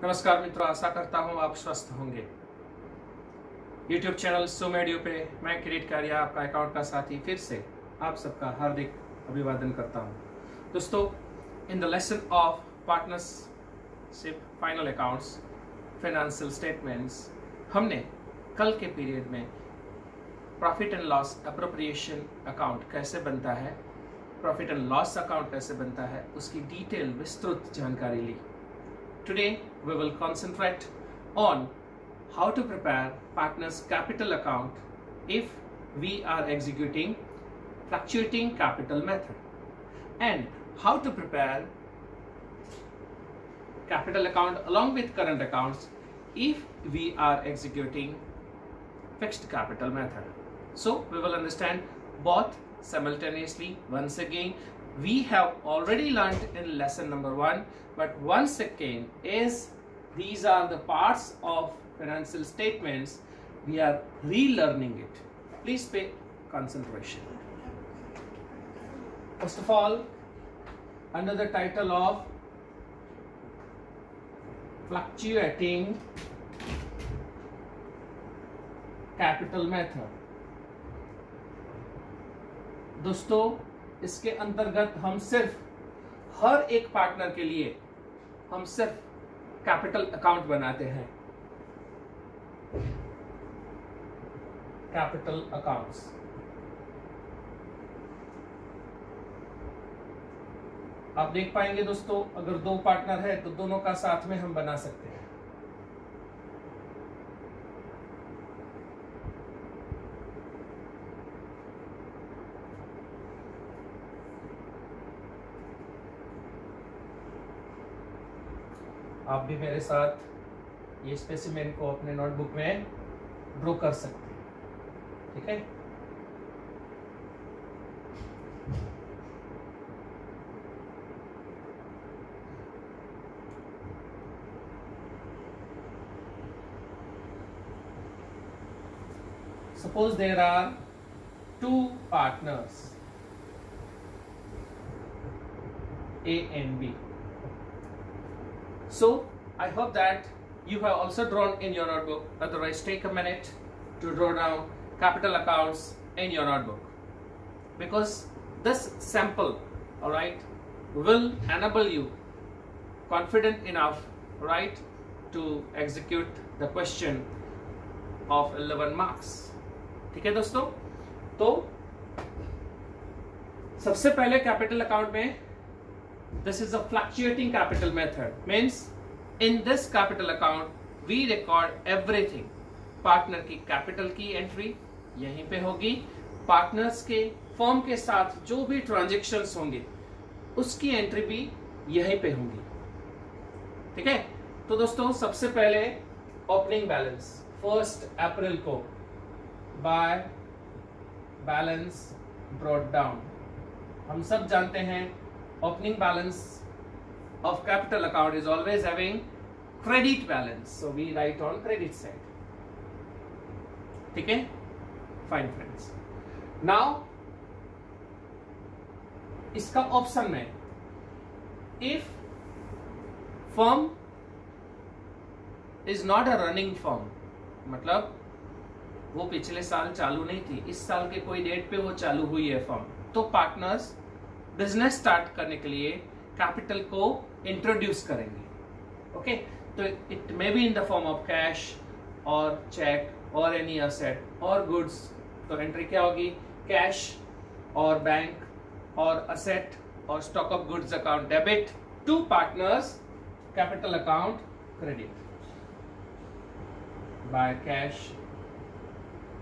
नमस्कार मित्रों, आशा करता हूं आप स्वस्थ होंगे। YouTube चैनल सुमेडियो पे मैं किरीट कारिया, आपका अकाउंट का साथी, फिर से आप सबका हार्दिक अभिवादन करता हूं। दोस्तों, in the lesson of partnership final accounts financial statements, हमने कल के पीरियड में profit and loss appropriation account कैसे बनता है, प्रॉफिट एंड लॉस अकाउंट कैसे बनता है, उसकी डिटेल विस्तृत जानकारी ली। Today we will concentrate on how to prepare partners capital account if we are executing fluctuating capital method, and how to prepare capital account along with current accounts if we are executing fixed capital method. So we will understand both simultaneously. Once again, we have already learned in lesson number 1, but once again, as these are the parts of financial statements, we are relearning it. Please pay concentration. First of all, under the title of fluctuating capital method, दोस्तों, इसके अंतर्गत हम सिर्फ हर एक partner के लिए हम सिर्फ कैपिटल अकाउंट बनाते हैं। कैपिटल अकाउंट्स आप देख पाएंगे दोस्तों, अगर दो पार्टनर है तो दोनों का साथ में हम बना सकते हैं। आप भी मेरे साथ ये स्पेसिमेन को अपने नोटबुक में ड्रॉ कर सकते हैं, ठीक है। Suppose there are two partners, A and B. So I hope that you have also drawn in your notebook. Otherwise, take a minute to draw down capital accounts in your notebook, because this sample, all right, will enable you confident enough, right, to execute the question of 11 marks. ठीक है दोस्तों, तो सबसे पहले capital account में this is a fluctuating capital method, means in this capital account we record everything. Partner की capital की entry यहीं पे होगी, पार्टनर्स के फर्म के साथ जो भी ट्रांजैक्शंस होंगे उसकी एंट्री भी यहीं पे होंगी, ठीक है। तो दोस्तों, सबसे पहले ओपनिंग बैलेंस 1 अप्रैल को बाय बैलेंस ब्रॉट डाउन। हम सब जानते हैं opening balance of capital account is always having credit balance, so we write on credit side, ठीक है। fine friends, now इसका ऑप्शन में if firm is not a running firm, मतलब वो पिछले साल चालू नहीं थी, इस साल के कोई डेट पे वो चालू हुई है फर्म, तो पार्टनर्स बिजनेस स्टार्ट करने के लिए कैपिटल को इंट्रोड्यूस करेंगे, ओके। तो it may be in the form of cash और चेक और एनी असेट और गुड्स। तो एंट्री क्या होगी? कैश और बैंक और असेट और stock of goods account debit to partners, capital account credit by cash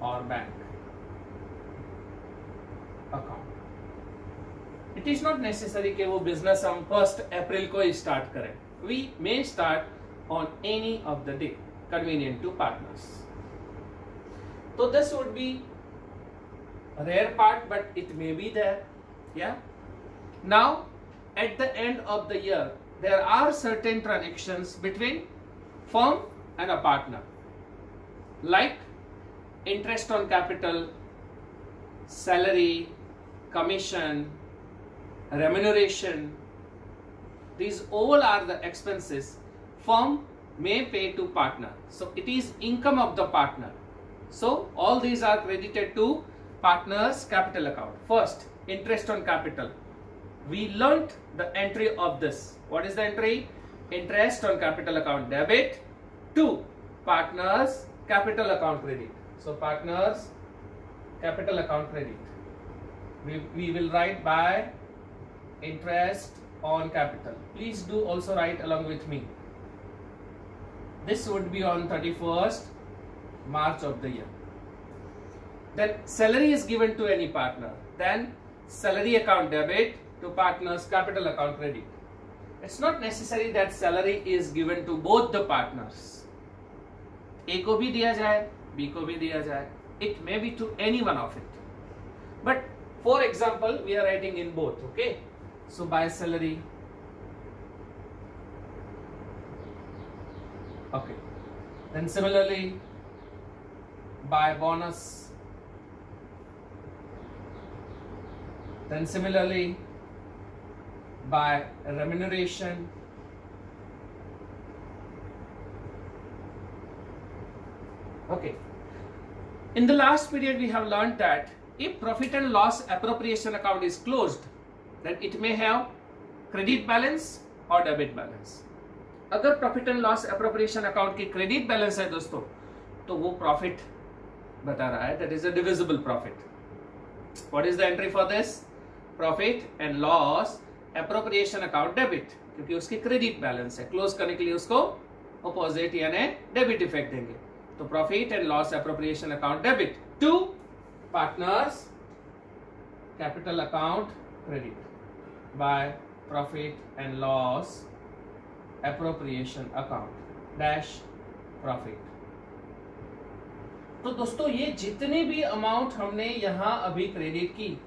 और bank account. It is not necessary कि वो बिजनेस हम 1 अप्रैल को ही स्टार्ट करें, we may start on any of the day convenient to partners. तो this would be rare part, but it may be there, yeah. Now at the end of the year there are certain transactions between firm and a partner, like interest on capital, salary, commission, remuneration. These all are the expenses firm may pay to partner. So it is income of the partner. So all these are credited to partner's capital account. First, interest on capital. We learnt the entry of this. What is the entry? Interest on capital account debit to partner's capital account credit. So partner's capital account credit. We will write by interest on capital. Please do also write along with me. This would be on 31st March of the year. Then salary is given to any partner. Then salary account debit to partner's capital account credit. It's not necessary that salary is given to both the partners. A को भी दिया जाए, B को भी दिया जाए. It may be to any one of it. But for example, we are writing in both. Okay. So by salary. Okay. Then similarly, by bonus. Then similarly, by remuneration. Okay. In the last period, we have learned that if profit and loss appropriation account is closed, then it may have credit balance or debit balance. अगर profit and loss appropriation account की credit balance है दोस्तों, तो वो profit बता रहा है, that is a divisible profit. What is the entry for this? Profit and loss appropriation account debit, क्योंकि उसकी क्रेडिट बैलेंस है. क्लोज करने के लिए उसको अपोजिट यानी डेबिट इफेक्ट देंगे. तो profit and loss appropriation account debit to partners capital account credit by profit and loss appropriation account dash profit. तो दोस्तों ये जितने भी अमाउंट हमने यहां अभी क्रेडिट की,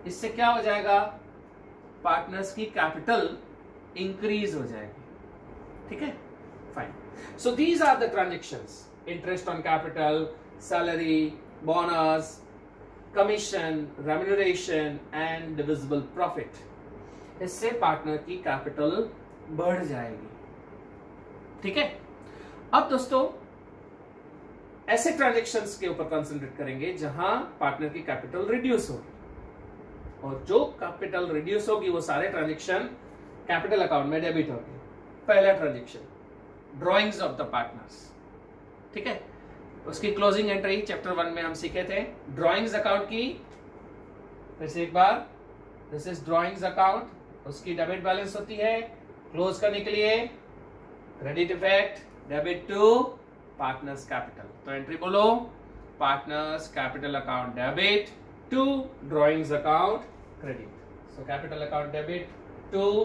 इससे क्या हो जाएगा? पार्टनर्स की कैपिटल इंक्रीज हो जाएगी. ठीक है, fine. So these are the transactions: interest on capital, salary, bonus, commission, remuneration and divisible profit. इससे पार्टनर की कैपिटल बढ़ जाएगी. ठीक है. अब दोस्तों ऐसे ट्रांजैक्शंस के ऊपर कंसंट्रेट करेंगे जहां पार्टनर की कैपिटल रिड्यूस होगी, और जो कैपिटल रिड्यूस होगी वो सारे ट्रांजैक्शन कैपिटल अकाउंट में डेबिट होगी. पहला transaction drawings of the partners. ठीक है, उसकी क्लोजिंग एंट्री चैप्टर 1 में हम सीखे थे. ड्रॉइंग्स अकाउंट की फिर से एक बार, दिस इज ड्रॉइंग्स अकाउंट. उसकी डेबिट बैलेंस होती है. क्लोज करने के लिए credit effect debit to partners capital. तो एंट्री बोलो, partners capital account debit to drawings account credit. So capital account debit to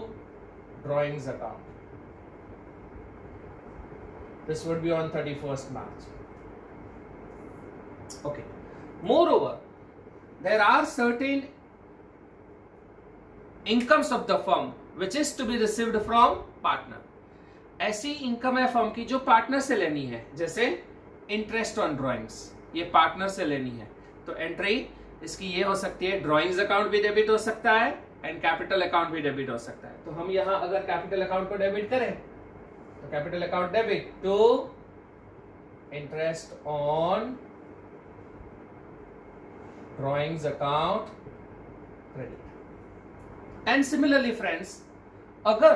drawings account. This would be on 31st March. Okay. Moreover, there are certain incomes of the firm which is to be received from partner. ऐसी income है firm की जो partner से लेनी है, जैसे interest on drawings, ये partner से लेनी है. तो एंट्री इसकी ये हो सकती है, ड्रॉइंग्स अकाउंट भी डेबिट हो सकता है एंड कैपिटल अकाउंट भी डेबिट हो सकता है. तो हम यहां अगर कैपिटल अकाउंट को डेबिट करें तो capital account debit to interest on drawings account credit. And similarly friends, अगर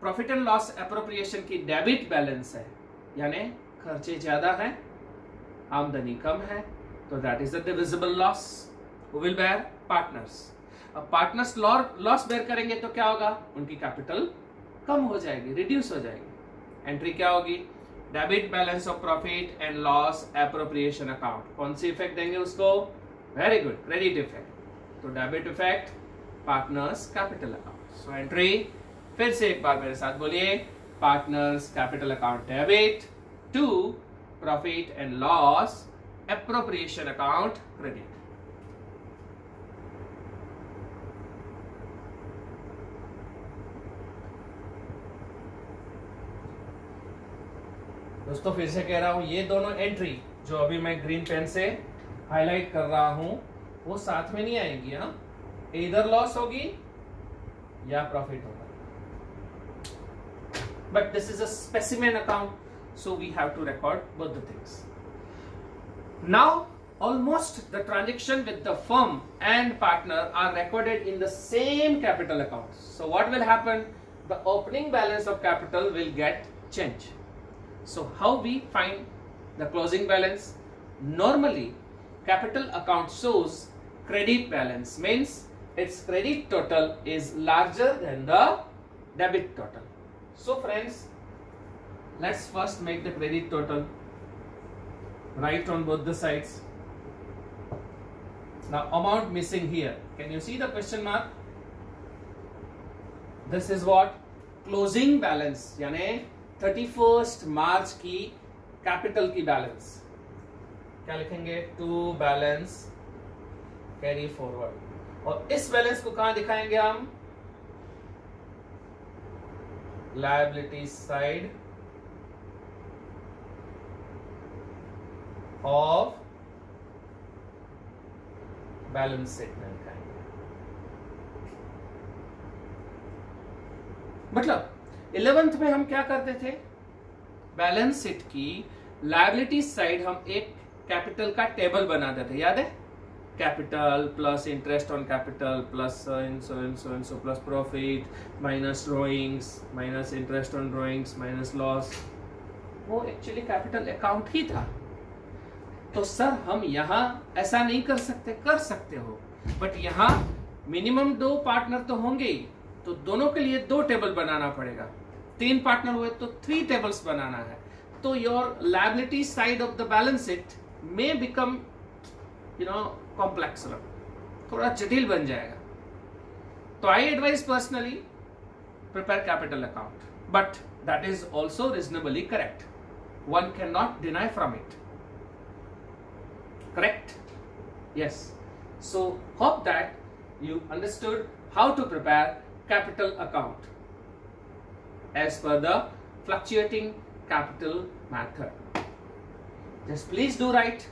प्रॉफिट एंड लॉस एप्रोप्रिएशन की डेबिट बैलेंस है, यानी खर्चे ज्यादा हैं, आमदनी कम है, तो that is the divisible loss. Who will bear? Partners. अब पार्टनर्स लॉस बेयर करेंगे तो क्या होगा? उनकी कैपिटल कम हो जाएगी, रिड्यूस हो जाएगी. एंट्री क्या होगी? Debit balance of profit and loss appropriation account. कौन सी इफेक्ट देंगे उसको? Very good, credit effect. तो debit effect partners capital account. So entry फिर से एक बार मेरे साथ बोलिए, partners capital account debit to profit and loss appropriation account credit. दोस्तों फिर से कह रहा हूं, ये दोनों एंट्री जो अभी मैं ग्रीन पेन से हाईलाइट कर रहा हूं वो साथ में नहीं आएंगी. हाँ, इधर लॉस होगी या प्रॉफिट होगा. but this is a specimen account, so we have to record both the things. Now almost the transaction with the firm and partner are recorded in the same capital account. So what will happen? The opening balance of capital will get changed. So how we find the closing balance? Normally capital account shows credit balance, means its credit total is larger than the debit total. So friends, let's first make the credit total, write on both the sides. Now amount missing here, can you see the question mark? This is what? Closing balance, यानी 31st March की capital की balance क्या लिखेंगे? To balance carry forward, और इस balance को कहां दिखाएंगे हम? Liability side of balance sheet में दिखाएंगे। मतलब 11th में हम क्या करते थे? बैलेंस शीट की लायबिलिटी साइड हम एक कैपिटल का टेबल बनाते थे, याद है? Capital plus interest on capital plus so plus profit minus drawings minus interest on drawings minus loss, वो एक्चुअली कैपिटल अकाउंट ही था। तो सर हम यहाँ ऐसा नहीं कर सकते? कर सकते हो, बट यहाँ मिनिमम 2 पार्टनर तो होंगे ही, तो दोनों के लिए 2 टेबल बनाना पड़ेगा। 3 पार्टनर हुए तो 3 टेबल्स बनाना है, तो your liability side of the balance sheet may become complex, थोड़ा जटिल बन जाएगा। तो I advise personally prepare capital account, but that is also reasonably correct, one can not deny from it. Correct? Yes. So hope that you understood how to prepare capital account as per the fluctuating capital method. Just please do write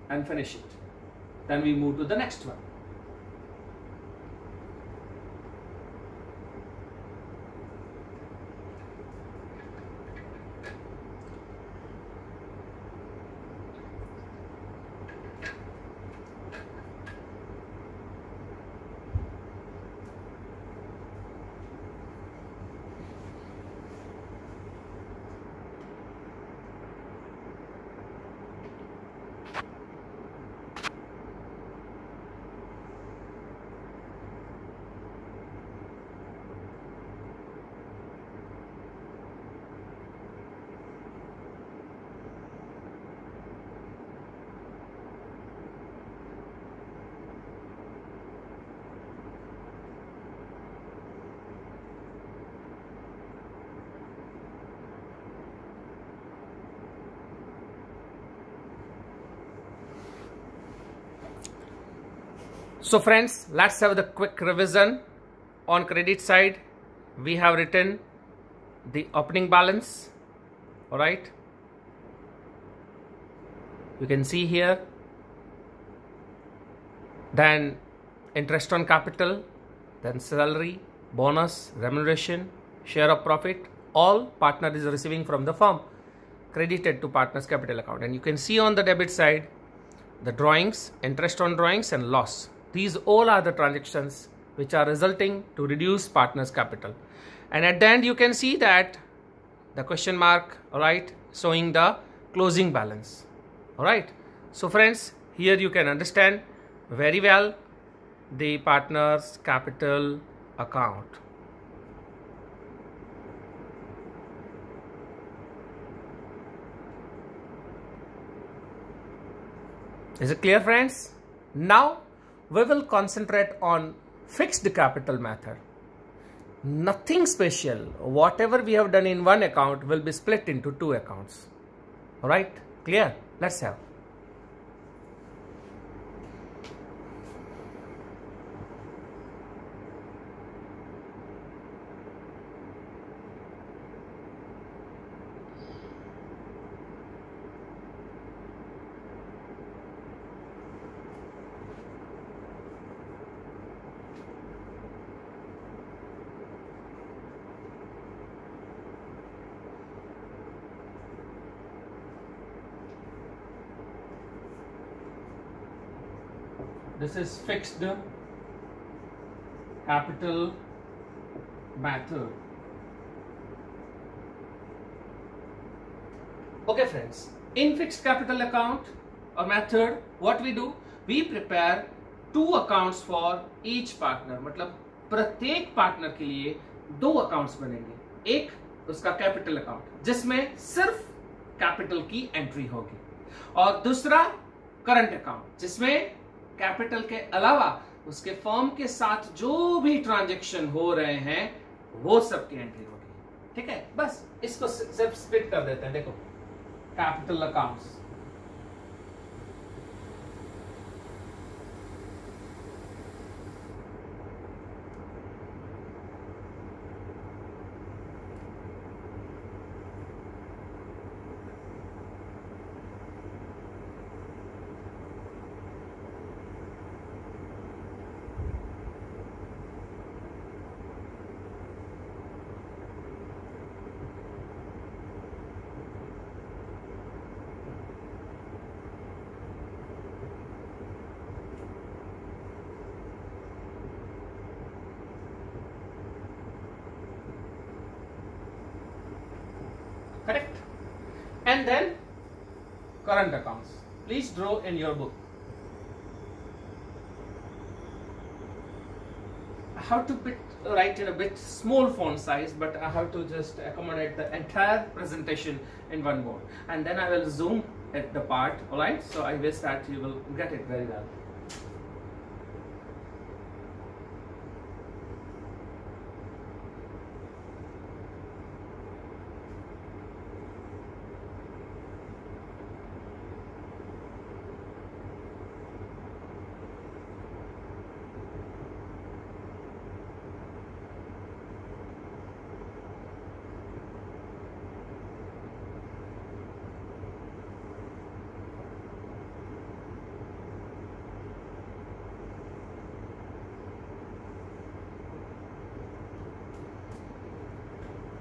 and finish it. Then we move to the next one. So friends, let's have the quick revision. On credit side, we have written the opening balance, all right? You can see here. Then interest on capital, then salary, bonus, remuneration, share of profit, all partner is receiving from the firm, credited to partner's capital account. And you can see on the debit side, the drawings, interest on drawings and loss. These all are the transactions which are resulting to reduce partner's capital. And at the end you can see that the question mark, all right, showing the closing balance, all right? So friends, here you can understand very well the partner's capital account. Is it clear, friends? Now we will concentrate on fixed capital method. Nothing special. Whatever we have done in one account will be split into 2 accounts. All right, clear? Let's have. This is fixed capital method. Okay friends, in fixed capital account or method, what we do, we prepare 2 accounts for each partner. मतलब प्रत्येक partner के लिए 2 accounts बनेंगे. एक उसका capital account जिसमें सिर्फ capital की एंट्री होगी, और दूसरा करंट अकाउंट जिसमें कैपिटल के अलावा उसके फर्म के साथ जो भी ट्रांजैक्शन हो रहे हैं वो सब की एंट्री होगी. ठीक है, बस इसको सिर्फ स्प्लिट कर देते हैं. देखो, capital accounts, correct? And then current accounts. Please draw in your book. I have to write in a bit small font size, but I have to just accommodate the entire presentation in one board, and then I will zoom at the part. All right, so I wish that you will get it very well.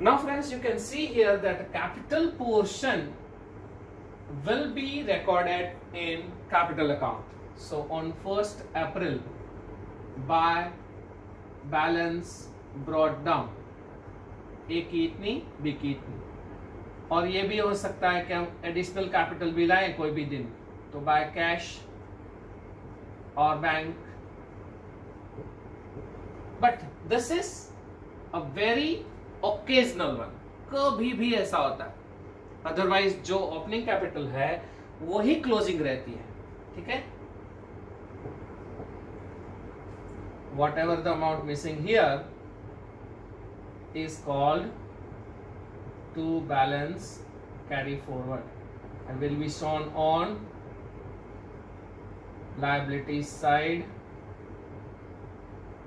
Now friends, you can see here that the capital portion will be recorded in capital account. So on 1st April, by balance brought down, A की इतनी, B की इतनी. और ये भी हो सकता है कि हम एडिशनल कैपिटल भी लाएं कोई भी दिन, तो बाय कैश और bank. But this is a very occasional one. कभी भी ऐसा होता है, अदरवाइज जो ओपनिंग कैपिटल है वही क्लोजिंग रहती है. ठीक है, whatever the amount missing here is called to balance carry forward and will be shown on liability side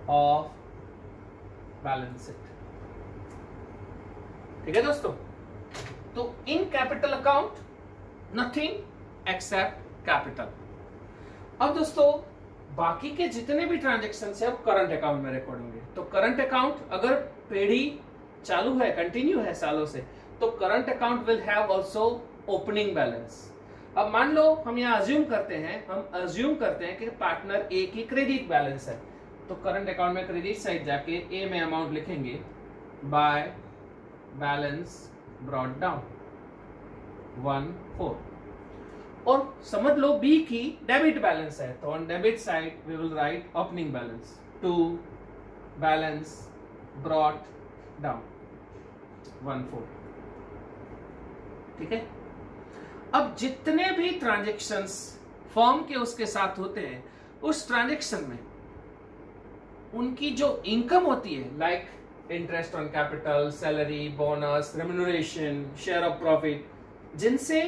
of balance sheet. ठीक है दोस्तों, तो in capital account nothing accept capital. अब दोस्तों बाकी के जितने भी ट्रांजेक्शन है वो करंट अकाउंट में रिकॉर्ड होंगे. तो करंट अकाउंट अगर पीढ़ी चालू है, कंटिन्यू है सालों से, तो current account will have also opening balance. अब मान लो हम यहाँ अज्यूम करते हैं कि पार्टनर ए की क्रेडिट बैलेंस है, तो करंट अकाउंट में क्रेडिट साइड जाके ए में अमाउंट लिखेंगे बाय बैलेंस ब्रॉट डाउन 1,4. और समझ लो बी की डेबिट बैलेंस है, तो on debit side we will write opening balance 2 balance brought down 1,4. ठीक है. अब जितने भी ट्रांजैक्शंस फर्म के उसके साथ होते हैं, उस ट्रांजैक्शन में उनकी जो इनकम होती है, like interest on capital, salary, bonus, remuneration, share of profit, जिनसे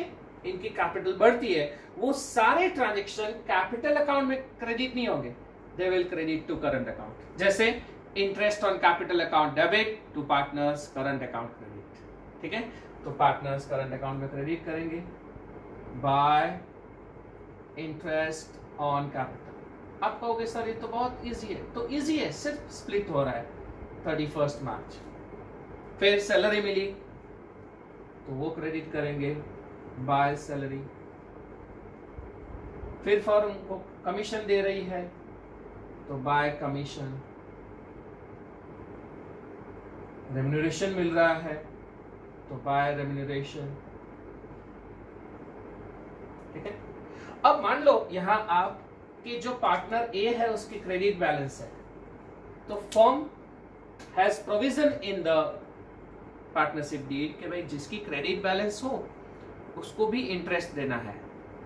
इनकी कैपिटल बढ़ती है, वो सारे ट्रांजैक्शन कैपिटल अकाउंट में क्रेडिट नहीं होंगे, they will credit to current account. जैसे interest on capital account debit to partners current account credit. ठीक है, तो पार्टनर्स करंट अकाउंट में क्रेडिट करेंगे बाय इंटरेस्ट ऑन कैपिटल. आप कहोगे सर ये तो बहुत इजी है, तो इजी है, सिर्फ स्प्लिट हो रहा है 31 मार्च. फिर सैलरी मिली तो वो क्रेडिट करेंगे बाय सैलरी. फिर फर्म को कमीशन दे रही है तो बाय कमीशन, रेम्यूनरेशन मिल रहा है तो बाय रेम्यूनरेशन। ठीक है। अब मान लो यहां आपके जो पार्टनर ए है उसकी क्रेडिट बैलेंस है, तो firm has provision in the partnership deed कि भाई जिसकी क्रेडिट बैलेंस हो उसको भी इंटरेस्ट देना है,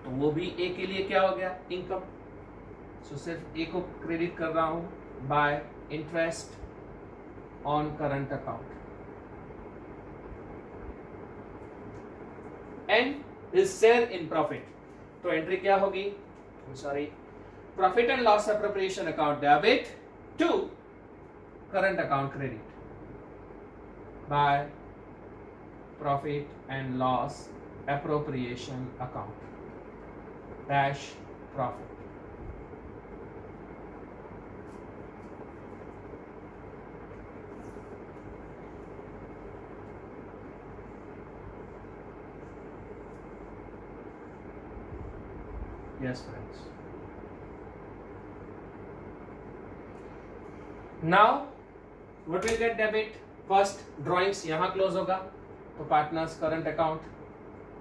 तो वो भी ए के लिए क्या हो गया, इनकम। सो सिर्फ ए को क्रेडिट कर रहा हूं by interest on current account and his share in profit. तो एंट्री क्या होगी, sorry, profit and loss appropriation account debit to current account credit by profit and loss appropriation account dash profit। Yes friends, now what will get debit, first drawings यहां close होगा तो partners current account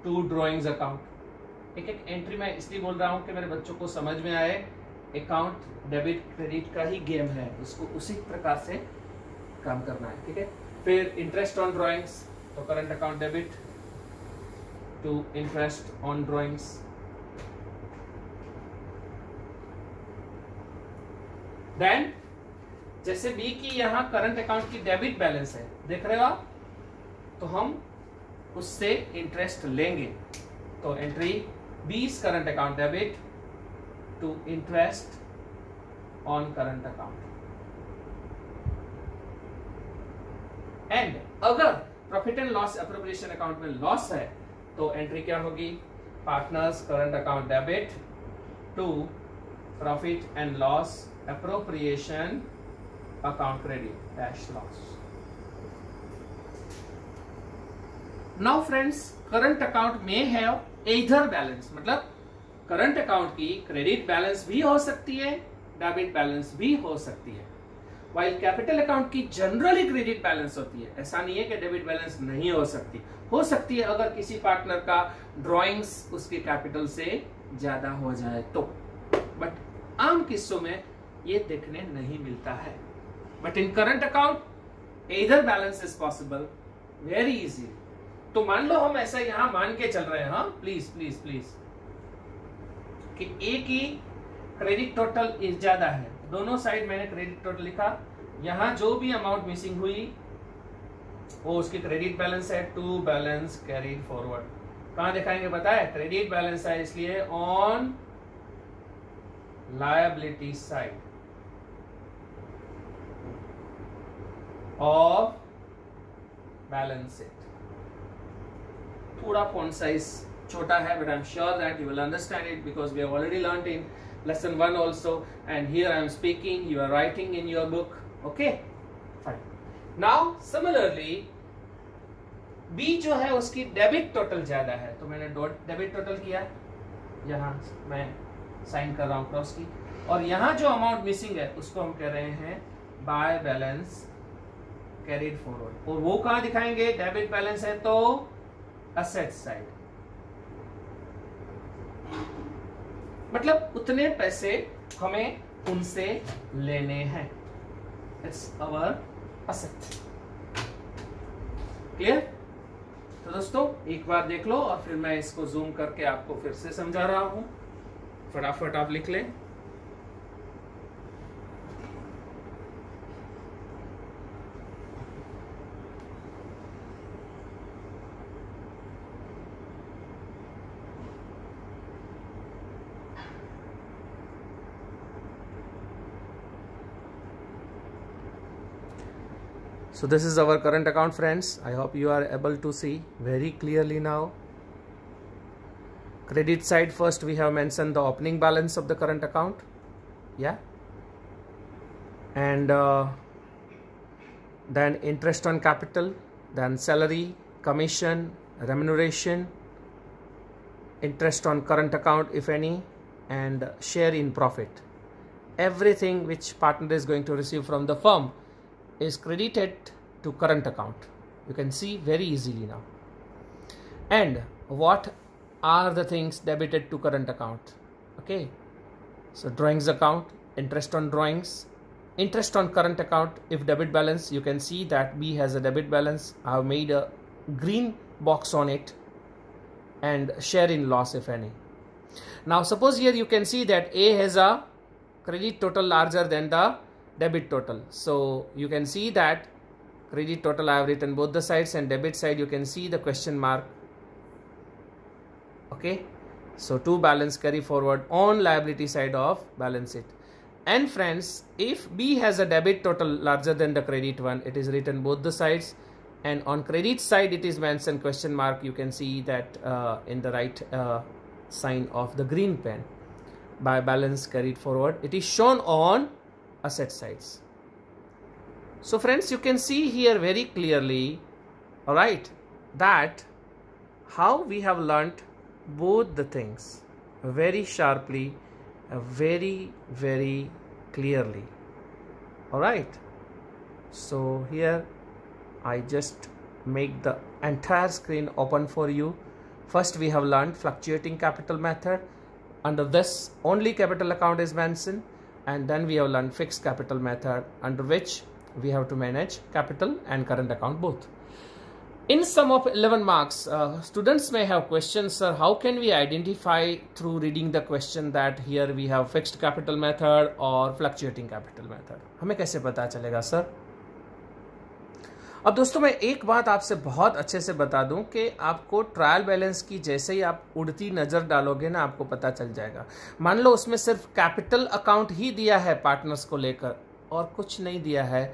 to drawings account. एक एक entry मैं इसलिए बोल रहा हूं कि मेरे बच्चों को समझ में आए, अकाउंट डेबिट क्रेडिट का ही गेम है, उसको उसी प्रकार से काम करना है। ठीक है। फिर इंटरेस्ट ऑन ड्रॉइंग्स, तो current account debit to interest on drawings. Then जैसे बी की यहां करंट अकाउंट की डेबिट बैलेंस है, देख रहे हो आप, तो हम उससे इंटरेस्ट लेंगे, तो एंट्री बीस current account debit to interest on current account. And अगर profit and loss appropriation account में लॉस है तो एंट्री क्या होगी, partners current account debit to profit and loss appropriation account credit dash loss. Now friends, current account में है either balance, मतलब current account की क्रेडिट बैलेंस भी हो सकती है, डेबिट बैलेंस भी हो सकती है, वाइल कैपिटल अकाउंट की जनरली क्रेडिट बैलेंस होती है। ऐसा नहीं है कि डेबिट बैलेंस नहीं हो सकती है अगर किसी पार्टनर का ड्रॉइंग्स उसके कैपिटल से ज्यादा हो जाए तो, बट आम किस्सों में ये देखने नहीं मिलता है। But in current account either balance is possible very easy. तो मान लो हम ऐसा यहां मान के चल रहे हैं, हाँ प्लीज प्लीज प्लीज, कि ए की क्रेडिट टोटल ज्यादा है, दोनों साइड मैंने क्रेडिट टोटल लिखा, यहां जो भी अमाउंट मिसिंग हुई वो उसकी क्रेडिट बैलेंस है, टू बैलेंस कैरीड फॉरवर्ड। कहां दिखाएंगे बताए, क्रेडिट बैलेंस है इसलिए on liability side of balance sheet. थोड़ा फॉन्ट साइज छोटा है, but I'm sure that you will understand it because we have already learned in lesson 1 also, and here I am speaking, you are writing in your book. Okay, fine. Now similarly B जो है उसकी debit total ज्यादा है, तो मैंने debit total किया, यहाँ मैं साइन कर रहा हूँ क्रॉस की, और यहाँ जो अमाउंट मिसिंग है उसको हम कह रहे हैं बाय बैलेंस कैरीड फॉरवर्ड। और वो कहाँ दिखाएंगे, डेबिट बैलेंस है तो असेट साइड, मतलब उतने पैसे हमें उनसे लेने हैं, इट्स अवर असेट। क्लियर? तो दोस्तों एक बार देख लो और फिर मैं इसको जूम करके आपको फिर से समझा रहा हूं, फटाफट आप लिख लें। So this is our current account friends. I hope you are able to see very clearly now. Credit side, first we have mentioned the opening balance of the current account, yeah, and then interest on capital, then salary, commission, remuneration, interest on current account if any, and share in profit. Everything which partner is going to receive from the firm is credited to current account. You can see very easily now. And what are the things debited to current account? Okay, so drawings account, interest on drawings, interest on current account. If debit balance, you can see that B has a debit balance. I have made a green box on it, and share in loss if any. Now suppose here you can see that A has a credit total larger than the debit total. So you can see that credit total I have written both the sides, and debit side you can see the question mark. Okay, so to balance carry forward on liability side of balance sheet. And friends, if B has a debit total larger than the credit one, it is written both the sides, and on credit side it is mentioned question mark. You can see that in the right sign of the green pen. By balance carried forward, it is shown on asset sides. So friends, you can see here very clearly, all right, that how we have learnt both the things very sharply, very clearly. All right, so here I just make the entire screen open for you. First we have learned fluctuating capital method. Under this only capital account is mentioned, and then we have learned fixed capital method, under which we have to manage capital and current account both. In sum of 11 marks, students may have questions, sir, how can we identify through reading the question that here we have fixed capital method or fluctuating capital method? हमें कैसे पता चलेगा sir? अब दोस्तों मैं एक बात आपसे बहुत अच्छे से बता दूं कि आपको ट्रायल बैलेंस की जैसे ही आप उड़ती नज़र डालोगे ना, आपको पता चल जाएगा। मान लो उसमें सिर्फ कैपिटल अकाउंट ही दिया है पार्टनर्स को लेकर और कुछ नहीं दिया है,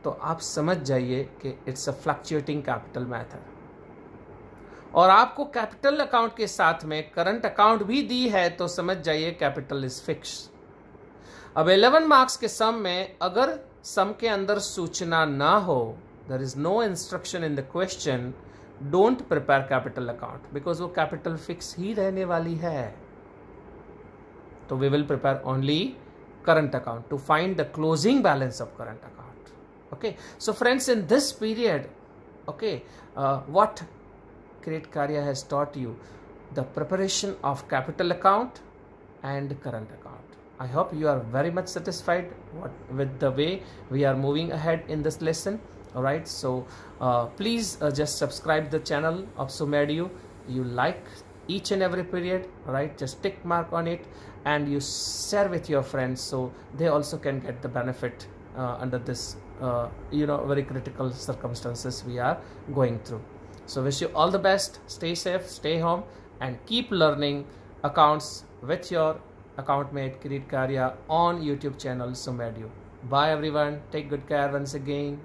तो आप समझ जाइए कि it's a fluctuating capital method. और आपको कैपिटल अकाउंट के साथ में करंट अकाउंट भी दी है, तो समझ जाइए कैपिटल इज फिक्स। अब 11 मार्क्स के सम में अगर सम के अंदर सूचना ना हो, there is no instruction in the question, don't prepare capital account, because वो capital fix ही रहने वाली है। तो we will prepare only current account to find the closing balance of current account. Okay, so friends, in this period, okay, what Credit Karya has taught you, the preparation of capital account and current account. I hope you are very much satisfied with the way we are moving ahead in this lesson. Alright, so please just subscribe the channel of SuMedU. You like each and every period, alright, just tick mark on it, and you share with your friends so they also can get the benefit under this very critical circumstances we are going through. So wish you all the best, stay safe, stay home, and keep learning accounts with your account mate Credit Karya on YouTube channel SuMedU. Bye everyone, take good care once again.